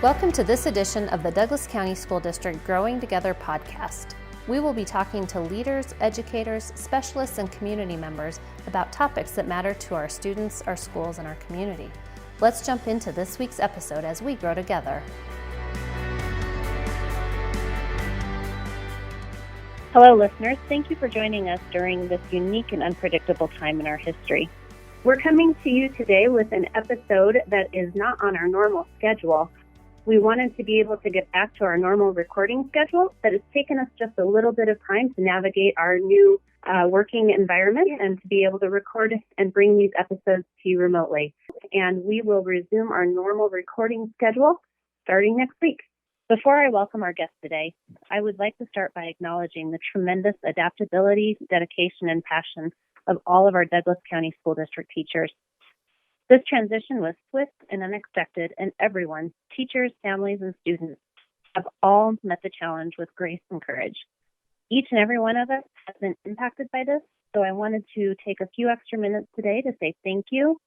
Welcome to this edition of the Douglas County School District Growing Together podcast. We will be talking to leaders, educators, specialists, and community members about topics that matter to our students, our schools, and our community. Let's jump into this week's episode as we grow together. Hello, listeners. Thank you for joining us during this unique and unpredictable time in our history. We're coming to you today with an episode that is not on our normal schedule. We wanted to be able to get back to our normal recording schedule, but it's taken us just a little bit of time to navigate our new working environment and to be able to record and bring these episodes to you remotely. And we will resume our normal recording schedule starting next week. Before I welcome our guest today, I would like to start by acknowledging the tremendous adaptability, dedication, and passion of all of our Douglas County School District teachers. This transition was swift and unexpected, and everyone, teachers, families, and students, have all met the challenge with grace and courage. Each and every one of us has been impacted by this, so I wanted to take a few extra minutes today to say thank you.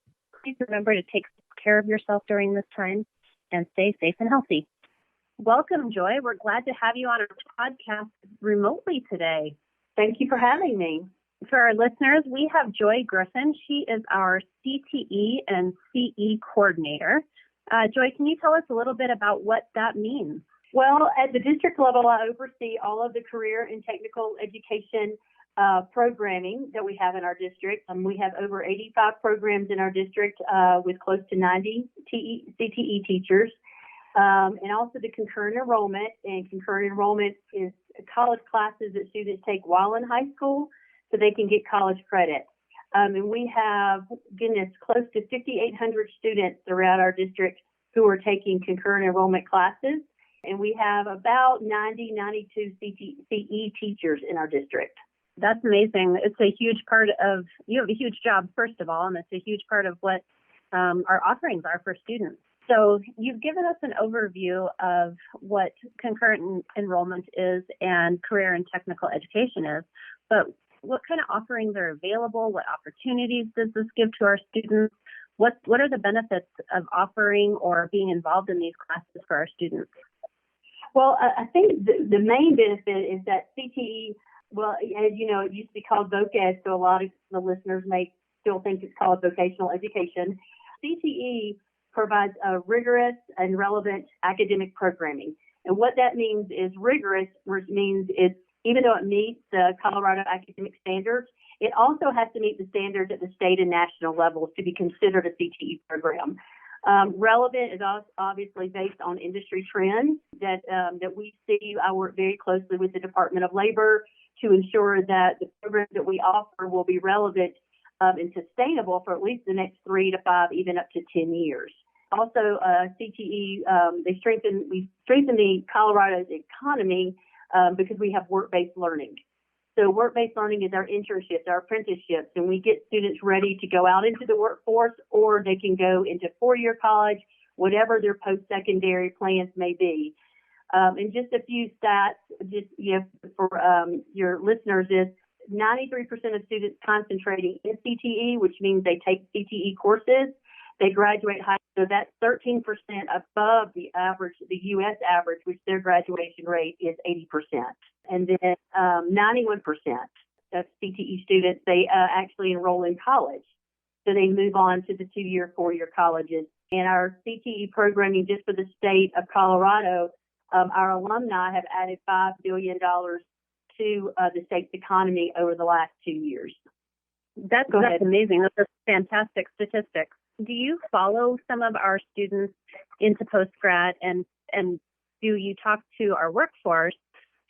Please remember to take care of yourself during this time and stay safe and healthy. Welcome, Joy. We're glad to have you on our podcast remotely today. Thank you for having me. For our listeners, we have Joy Griffin. She is our CTE and CE coordinator. Joy, can you tell us a little bit about what that means? Well, at the district level, I oversee all of the career and technical education programming that we have in our district. We have over 85 programs in our district with close to 90 CTE teachers. And also the concurrent enrollment. And concurrent enrollment is college classes that students take while in high school, so they can get college credit. And we have, close to 5,800 students throughout our district who are taking concurrent enrollment classes. And we have about 92 CE teachers in our district. That's amazing. It's a huge part of, you have a huge job, first of all, and it's a huge part of what our offerings are for students. So you've given us an overview of what concurrent enrollment is and career and technical education is, but what kind of offerings are available? What opportunities does this give to our students? What are the benefits of offering or being involved in these classes for our students? Well, I think the main benefit is that CTE, well, as you know, it used to be called VOCED, so a lot of the listeners may still think it's called vocational education. CTE provides a rigorous and relevant academic programming. And what that means is rigorous, which means it's, even though it meets the Colorado academic standards, it also has to meet the standards at the state and national levels to be considered a CTE program. Relevant is obviously based on industry trends that we see. I work very closely with the Department of Labor to ensure that the programs that we offer will be relevant and sustainable for at least the next 3 to 5, even up to 10 years. Also, CTE, we strengthen the Colorado's economy because we have work-based learning. So work-based learning is our internships, our apprenticeships, and we get students ready to go out into the workforce, or they can go into four-year college, whatever their post-secondary plans may be. And just a few stats, for your listeners, is 93% of students concentrating in CTE, which means they take CTE courses. They graduate high, so that's 13% above the average, the U.S. average, which their graduation rate is 80%. And then 91% of CTE students, they actually enroll in college. So they move on to the 2-year, 4-year colleges. And our CTE programming, just for the state of Colorado, our alumni have added $5 billion to the state's economy over the last 2 years. That's amazing. Those are fantastic statistics. Do you follow some of our students into postgrad, and do you talk to our workforce,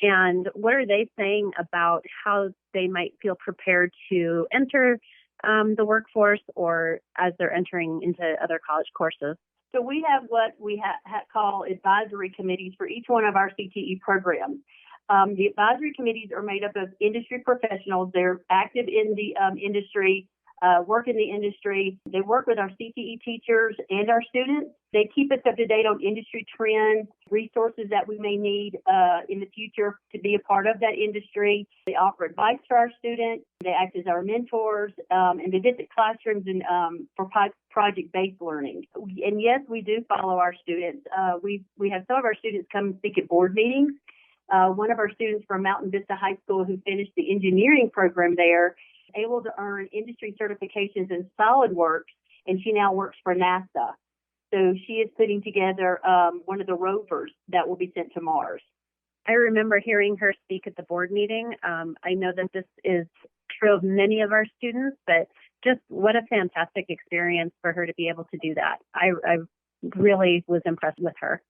and what are they saying about how they might feel prepared to enter the workforce or as they're entering into other college courses? So we have what we call advisory committees for each one of our CTE programs. The advisory committees are made up of industry professionals. They're active in the industry, work in the industry. They work with our CTE teachers and our students, They keep us up to date on industry trends, resources that we may need in the future to be a part of that industry. They offer advice to our students. They act as our mentors, and they visit classrooms and for project-based learning. And yes, we do follow our students. We have some of our students come and speak at board meetings. One of our students from Mountain Vista High School who finished the engineering program there, able to earn industry certifications in SolidWorks, and she now works for NASA. So she is putting together one of the rovers that will be sent to Mars. I remember hearing her speak at the board meeting. I know that this is true of many of our students, but just what a fantastic experience for her to be able to do that. I really was impressed with her.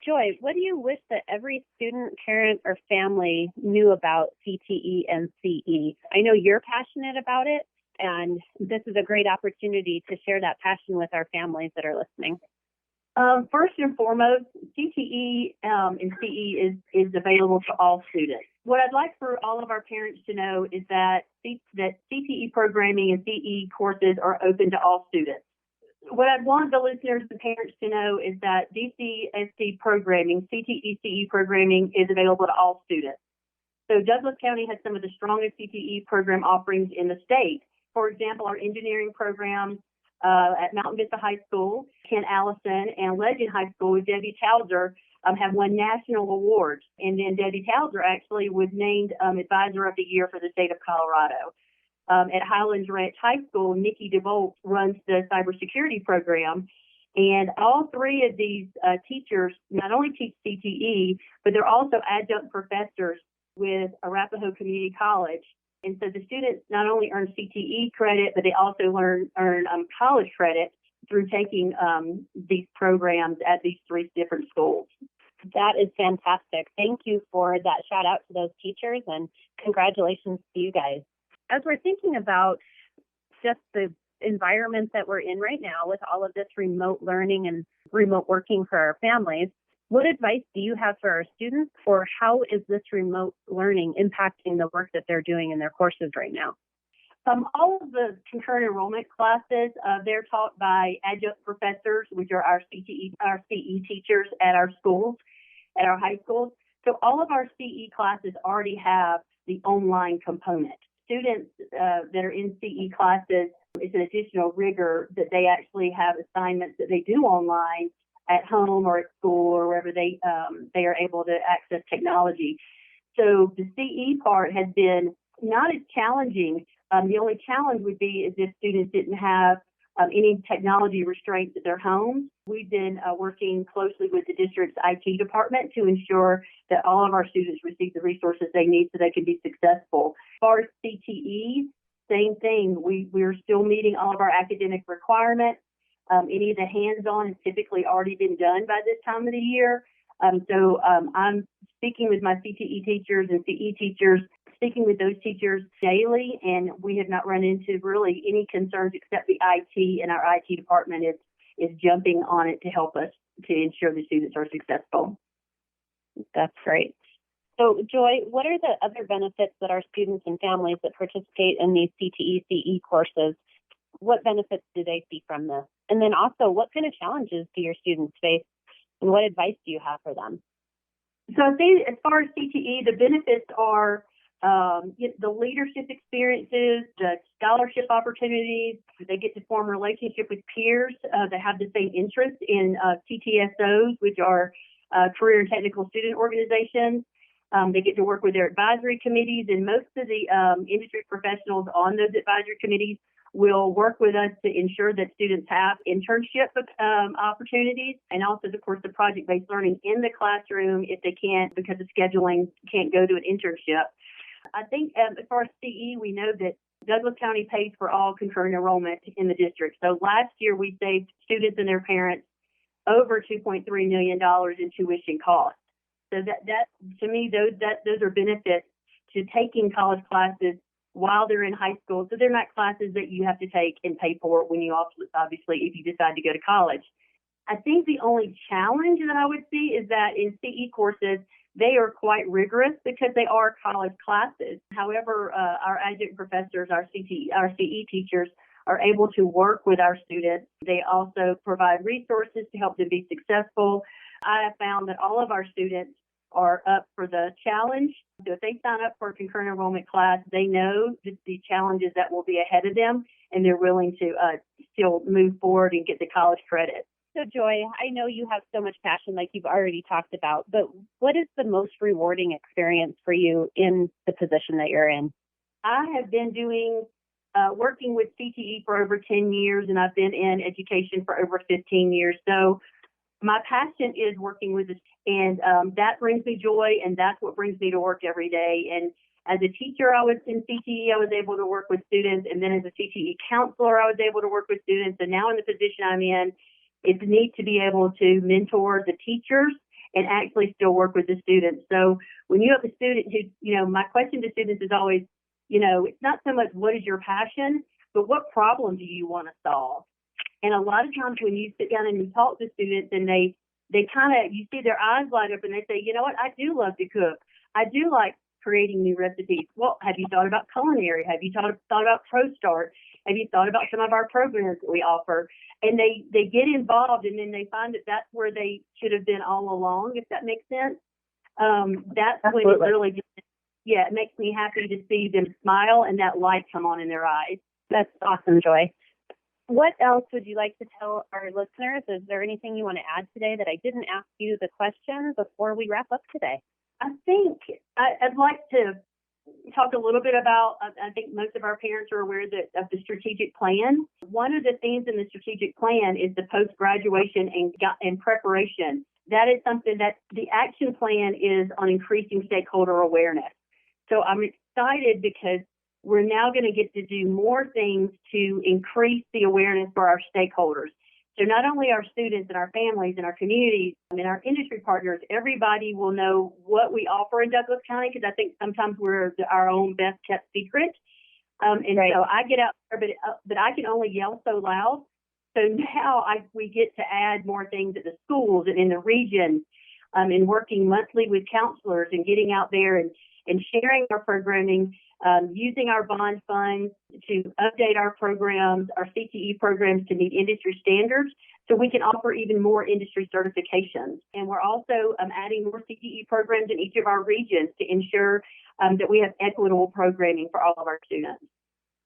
Joy, what do you wish that every student, parent, or family knew about CTE and CE? I know you're passionate about it, and this is a great opportunity to share that passion with our families that are listening. First and foremost, CTE and CE is available to all students. What I'd like for all of our parents to know is that CTE programming and CE courses are open to all students. What I'd want the listeners and parents to know is that DCSD programming, CTE, CE programming is available to all students. So Douglas County has some of the strongest CTE program offerings in the state. For example, our engineering program at Mountain Vista High School, Kent Allison, and Legend High School with Debbie Towser have won national awards. And then Debbie Towser actually was named Advisor of the Year for the state of Colorado. At Highlands Ranch High School, Nikki DeVolt runs the cybersecurity program. And all three of these teachers not only teach CTE, but they're also adjunct professors with Arapahoe Community College. And so the students not only earn CTE credit, but they also earn college credit through taking these programs at these three different schools. That is fantastic. Thank you for that shout out to those teachers, and congratulations to you guys. As we're thinking about just the environment that we're in right now with all of this remote learning and remote working for our families, what advice do you have for our students, or how is this remote learning impacting the work that they're doing in their courses right now? All of the concurrent enrollment classes, they're taught by adjunct professors, which are our CE teachers at our schools, at our high schools. So all of our CE classes already have the online component. Students that are in CE classes, it's an additional rigor that they actually have assignments that they do online at home or at school or wherever they are able to access technology. So the CE part has been not as challenging. The only challenge would be is if students didn't have any technology restraints at their homes. We've been working closely with the district's IT department to ensure that all of our students receive the resources they need so they can be successful. As far as CTE, same thing. We're still meeting all of our academic requirements. Any of the hands-on has typically already been done by this time of the year. So I'm speaking with my CTE teachers and CE teachers, speaking with those teachers daily, and we have not run into really any concerns except the IT, and our IT department is jumping on it to help us to ensure the students are successful. That's great. So, Joy, what are the other benefits that our students and families that participate in these CTE, CE courses, what benefits do they see from this? And then also, what kind of challenges do your students face, and what advice do you have for them? So I think as far as CTE, the benefits are the leadership experiences, the scholarship opportunities. They get to form a relationship with peers that have the same interest in TTSOs, which are career and technical student organizations. They get to work with their advisory committees, and most of the industry professionals on those advisory committees will work with us to ensure that students have internship opportunities, and also, of course, the project-based learning in the classroom if they can't, because of scheduling, can't go to an internship. I think as far as CE, we know that Douglas County pays for all concurrent enrollment in the district. So last year we saved students and their parents over $2.3 million in tuition costs. So that to me, those are benefits to taking college classes while they're in high school. So they're not classes that you have to take and pay for when you obviously if you decide to go to college. I think the only challenge that I would see is that in CE courses, they are quite rigorous because they are college classes. However, our adjunct professors, our CE teachers, are able to work with our students. They also provide resources to help them be successful. I have found that all of our students are up for the challenge. So if they sign up for a concurrent enrollment class, they know the challenges that will be ahead of them, and they're willing to still move forward and get the college credit. So, Joy, I know you have so much passion like you've already talked about, but what is the most rewarding experience for you in the position that you're in? I have been working with CTE for over 10 years, and I've been in education for over 15 years. So my passion is working with this, and that brings me joy, and that's what brings me to work every day. And as a teacher, I was in CTE, I was able to work with students, and then as a CTE counselor, I was able to work with students. And now in the position I'm in, it's neat to be able to mentor the teachers and actually still work with the students. So when you have a student who, my question to students is always, it's not so much what is your passion, but what problem do you want to solve? And a lot of times when you sit down and you talk to students and they kind of, you see their eyes light up and they say, you know what, I do love to cook. I do like creating new recipes. Well, have you thought about culinary? Have you thought about ProStart? Have you thought about some of our programs that we offer? And they get involved, and then they find that that's where they should have been all along, if that makes sense. That's Absolutely. when it really it makes me happy to see them smile and that light come on in their eyes. That's awesome, Joy. What else would you like to tell our listeners? Is there anything you want to add today that I didn't ask you the question before we wrap up today? I think I'd like to talk a little bit about, I think most of our parents are aware of the strategic plan. One of the things in the strategic plan is the post-graduation and preparation. That is something that the action plan is on increasing stakeholder awareness. So I'm excited because we're now going to get to do more things to increase the awareness for our stakeholders. So not only our students and our families and our communities and our industry partners, everybody will know what we offer in Douglas County, because I think sometimes we're our own best kept secret. Right. So I get out there, but I can only yell so loud. So now we get to add more things at the schools and in the region, and working monthly with counselors and getting out there and sharing our programming, using our bond funds to update our programs, our CTE programs to meet industry standards, so we can offer even more industry certifications. And we're also adding more CTE programs in each of our regions to ensure that we have equitable programming for all of our students.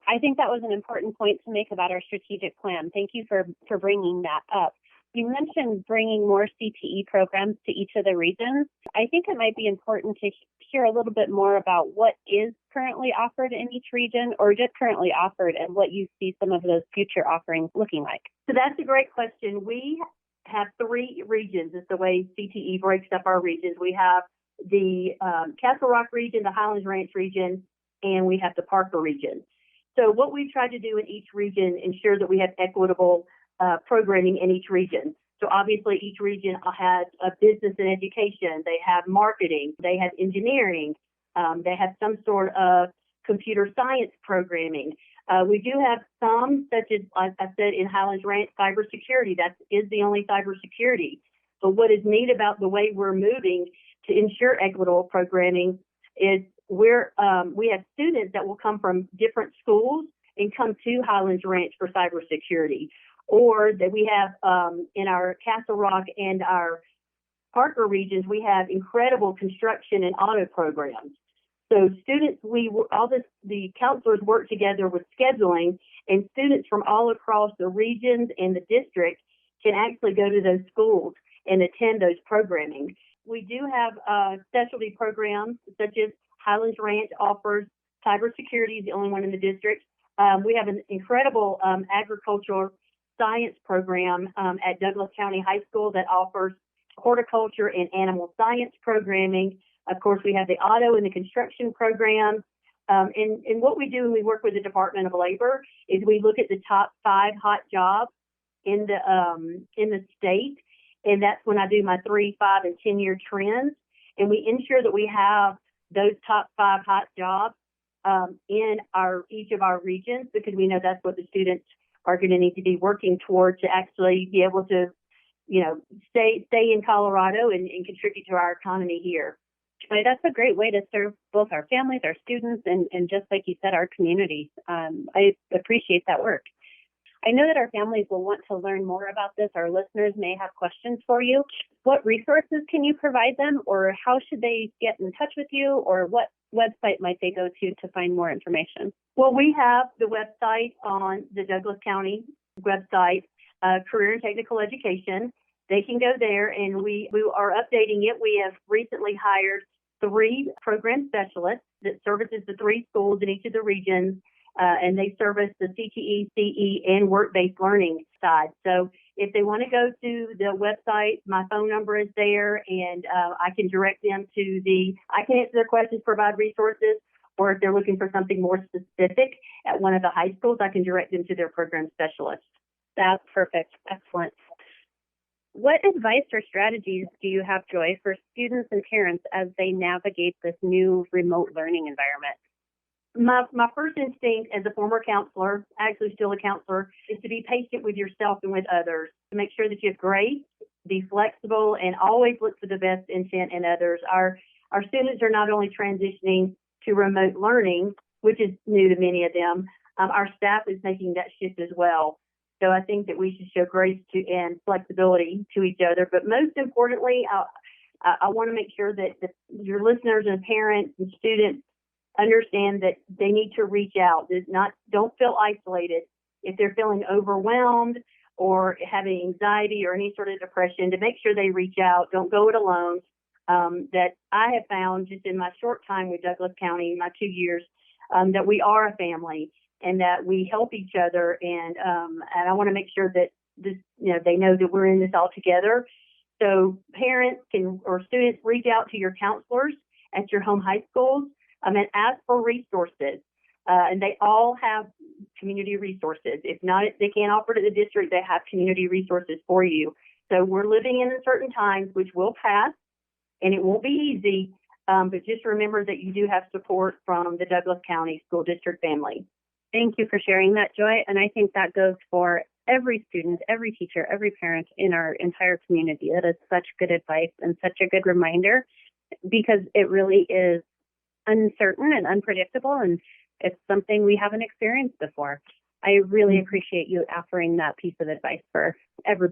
I think that was an important point to make about our strategic plan. Thank you for bringing that up. You mentioned bringing more CTE programs to each of the regions. I think it might be important to hear a little bit more about what is currently offered in each region, or just currently offered, and what you see some of those future offerings looking like. So that's a great question. We have 3 regions. It's the way CTE breaks up our regions. We have the Castle Rock region, the Highlands Ranch region, and we have the Parker region. So what we try to do in each region, ensure that we have equitable programming in each region. So obviously each region has a business and education, they have marketing, they have engineering, they have some sort of computer science programming. We do have some, such as, like I said, in Highlands Ranch, cybersecurity. That is the only cybersecurity. But what is neat about the way we're moving to ensure equitable programming is we have students that will come from different schools and come to Highlands Ranch for cybersecurity. Or that we have in our Castle Rock and our Parker regions, we have incredible construction and auto programs. So students, the counselors work together with scheduling, and students from all across the regions and the district can actually go to those schools and attend those programming. We do have specialty programs, such as Highlands Ranch offers cybersecurity, is the only one in the district. We have an incredible agricultural science program at Douglas County High School that offers horticulture and animal science programming. Of course, we have the auto and the construction programs. And what we do when we work with the Department of Labor is we look at the top 5 hot jobs in the state, and that's when I do my 3, 5, and 10-year trends. And we ensure that we have those top 5 hot jobs in each of our regions, because we know that's what the students are going to need to be working toward to actually be able to, stay in Colorado and contribute to our economy here. That's a great way to serve both our families, our students, and just like you said, our community. I appreciate that work. I know that our families will want to learn more about this. Our listeners may have questions for you. What resources can you provide them, or how should they get in touch with you, or what website might they go to find more information? Well, we have the website on the Douglas County website, Career and Technical Education. They can go there, and we are updating it. We have recently hired 3 program specialists that services the 3 schools in each of the regions, and they service the CTE, CE, and work-based learning side. So if they want to go to the website, my phone number is there, and I can direct them I can answer their questions, provide resources, or if they're looking for something more specific at one of the high schools, I can direct them to their program specialist. That's perfect. Excellent. What advice or strategies do you have, Joy, for students and parents as they navigate this new remote learning environment? My first instinct as a former counselor, actually still a counselor, is to be patient with yourself and with others, to make sure that you have grace, be flexible, and always look for the best intent in others. Our students are not only transitioning to remote learning, which is new to many of them, our staff is making that shift as well. So I think that we should show grace and flexibility to each other. But most importantly, I want to make sure that your listeners and parents and students understand that they need to reach out. Don't feel isolated. If they're feeling overwhelmed or having anxiety or any sort of depression, to make sure they reach out. Don't go it alone. That I have found just in my short time with Douglas County, my 2 years, that we are a family and that we help each other. And I want to make sure that they know that we're in this all together. So parents or students reach out to your counselors at your home high schools and ask for resources. And they all have community resources. If not, they can't offer to the district, they have community resources for you. So we're living in uncertain times, which will pass, and it won't be easy. But just remember that you do have support from the Douglas County School District family. Thank you for sharing that, Joy. And I think that goes for every student, every teacher, every parent in our entire community. That is such good advice and such a good reminder, because it really is uncertain and unpredictable, and it's something we haven't experienced before. I really appreciate you offering that piece of advice for everybody.